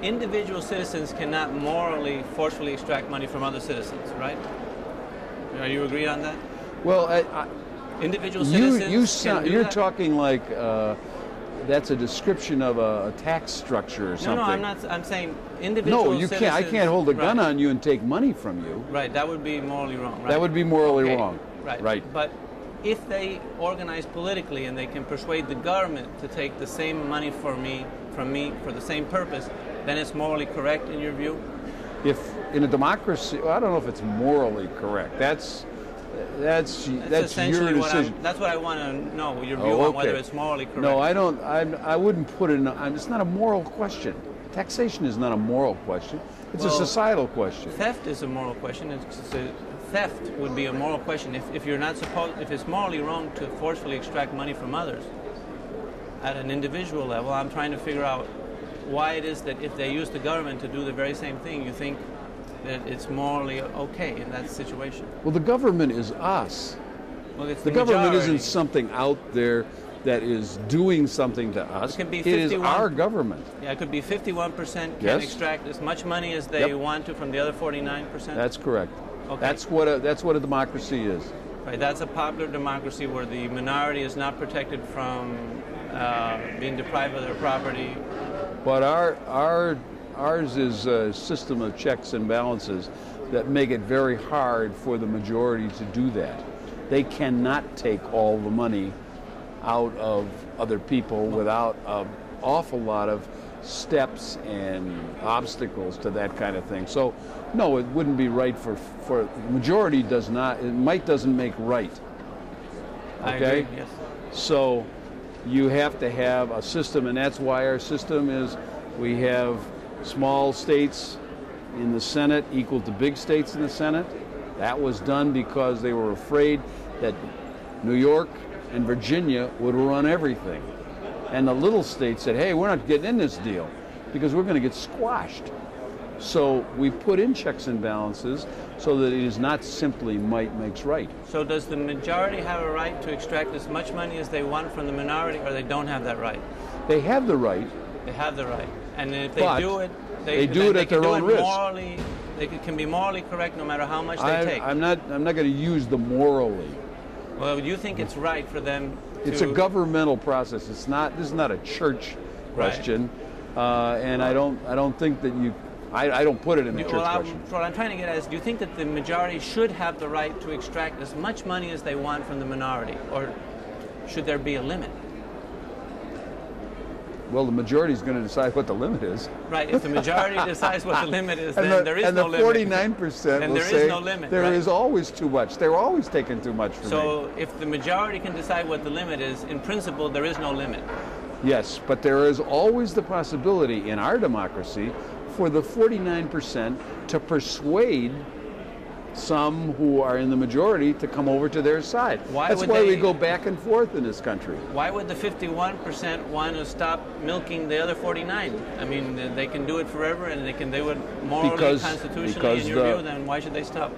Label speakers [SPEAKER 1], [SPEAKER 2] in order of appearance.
[SPEAKER 1] individual citizens cannot morally forcefully extract money from other citizens, right? Are you agreed on that?
[SPEAKER 2] Well,
[SPEAKER 1] Individual citizens
[SPEAKER 2] you're talking like that's a description of a tax structure or something.
[SPEAKER 1] No, I'm not. I'm saying individual
[SPEAKER 2] No, you
[SPEAKER 1] citizens.
[SPEAKER 2] can't. I can't hold a gun on you and take money from you.
[SPEAKER 1] Right, that would be morally wrong. Right?
[SPEAKER 2] That would be morally wrong.
[SPEAKER 1] Right. But if they organize politically and they can persuade the government to take the same money from me for the same purpose, then it's morally correct in your view?
[SPEAKER 2] If in a democracy, well, I don't know if it's morally correct. That's your decision.
[SPEAKER 1] That's what I want to know, your view on whether it's morally correct.
[SPEAKER 2] No, I don't. I wouldn't put it. It's not a moral question. Taxation is not a moral question. It's a societal question.
[SPEAKER 1] Theft is a moral question. Theft would be a moral question. If it's morally wrong to forcefully extract money from others at an individual level, I'm trying to figure out why it is that if they use the government to do the very same thing, you think that it's morally okay in that situation.
[SPEAKER 2] Well, the government is us.
[SPEAKER 1] Well, it's
[SPEAKER 2] the government isn't something out there that is doing something to us.
[SPEAKER 1] It
[SPEAKER 2] is our government.
[SPEAKER 1] Yeah, it could be 51% can extract as much money as they want to from the other 49%.
[SPEAKER 2] That's correct.
[SPEAKER 1] Okay.
[SPEAKER 2] That's what a democracy is.
[SPEAKER 1] Right. That's a popular democracy where the minority is not protected from being deprived of their property.
[SPEAKER 2] But ours is a system of checks and balances that make it very hard for the majority to do that. They cannot take all the money out of other people without an awful lot of steps and obstacles to that kind of thing. So, no, it wouldn't be right for the majority does not. Might doesn't make right. Okay.
[SPEAKER 1] I agree, yes.
[SPEAKER 2] So, you have to have a system, and that's why our system is we have small states in the Senate equal to big states in the Senate. That was done because they were afraid that New York and Virginia would run everything. And the little states said, hey, we're not getting in this deal because we're going to get squashed. So we put in checks and balances so that it is not simply might makes right.
[SPEAKER 1] So does the majority have a right to extract as much money as they want from the minority, or they don't have that right?
[SPEAKER 2] They have the right.
[SPEAKER 1] They have the right. And if they do it,
[SPEAKER 2] they do it at their own risk.
[SPEAKER 1] Morally, they can be morally correct no matter how much they take.
[SPEAKER 2] I'm not going to use the morally.
[SPEAKER 1] Well, you think it's right for them to...
[SPEAKER 2] It's a governmental process. It's not. This is not a church question, and I don't think that you. I don't put it in the church question.
[SPEAKER 1] What I'm trying to get at is, do you think that the majority should have the right to extract as much money as they want from the minority, or should there be a limit?
[SPEAKER 2] Well, the majority is going to decide what the limit is.
[SPEAKER 1] Right. If the majority decides what the limit is, then there is no limit.
[SPEAKER 2] And the 49% will say
[SPEAKER 1] no limit.
[SPEAKER 2] There is always too much. They're always taking too much from me.
[SPEAKER 1] So if the majority can decide what the limit is, in principle, there is no limit.
[SPEAKER 2] Yes, but there is always the possibility in our democracy for the 49% to persuade some who are in the majority to come over to their side. That's why we go back and forth in this country.
[SPEAKER 1] Why would the 51% want to stop milking the other 49? I mean, they can do it forever, and they can do it morally, constitutionally, in your view. Then why should they stop?